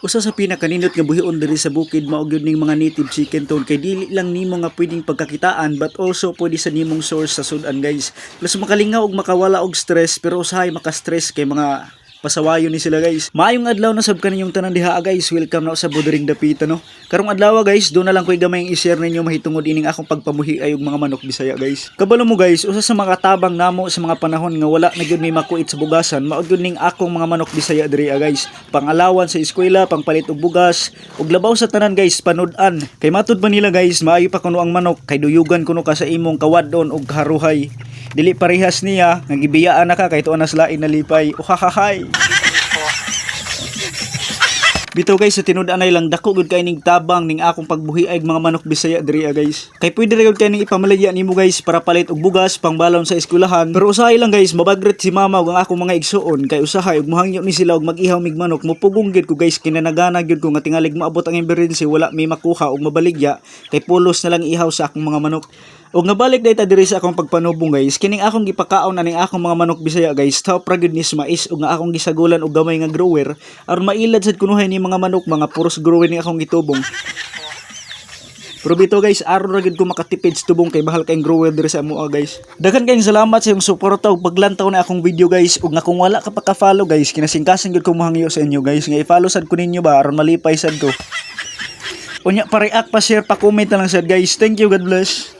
Usa sa pinakaninot nga buhion diri sa bukid mao gyud ning mga native chicken town kay dili lang nimo nga pwedeng pagkakitaan but also pwede sa nimong source sa sudan guys. Plus makalingaw ug makawala og stress pero usahay maka-stress kay mga pasawayo ni sila guys. Maayong adlaw na sab kaninyong tanan diha guys. Welcome na sa Bodering Dapita no. Karong adlaw guys, do na lang koy gamay i-share ninyo mahitungod ining akong pagpamuhi ay og mga manok Bisaya guys. Kabalo mo guys, usa sa mga tabang namo sa mga panahon nga wala na gyud may makuit sa bugasan, mao gyud ning akong mga manok Bisaya diri guys. Pangalawan sa eskwela, pangpalit og bugas, ug labaw sa tanan guys, panud-an. Kay matud pa nila guys, maayo pa kuno ang manok kay duyugan kuno ka sa imong kawadon og haruhay. Dili parehas niya nga gibiyaan na ka kay tuon nas lain na lipay. Uhahahay. Bitaw guys, sa tinud-anay lang dako gud kay ning tabang ning akong pagbuhi ay mga manok Bisaya diri guys. Kay pwede ra gud kay ning ipamalaya nimo guys para palit og bugas pangbalon sa eskwelahan. Pero usahay lang guys, mabagret si mama ug ang akong mga igsuon kay usahay ug mohangyo ni sila og mag-ihaw mig manok. Mupugong gid ko guys, kinanagana gid ko nga tingalig maabot ang emergency wala may makuha og mabaligya kay pulos na lang ihaw sa akong mga manok. O nga balik dayta diri sa akong pagpanubong guys, kining akong gipakaon aning akong mga manok Bisaya guys, top ra gyud ni mais ug nga akong gisagulan og gamay nga grower aron mailad sad kunuhay ni mga manok mga puros grower ni akong gitubong. Pero bito guys, aron ra gyud ko makatipid sa tubong kay mahal kayong grower diri sa amoa guys. Daghan kayong salamat sa imong suporta ug paglantaw na akong video guys. Ug nga kung wala ka pa ka-follow guys, kinasingkasan gyud ko mohangyo sa inyo guys nga i-follow sad ko ninyo ba aron malipay sad ko. Unya pa-react, pa-share, pa-comment na lang sad guys. Thank you, God bless.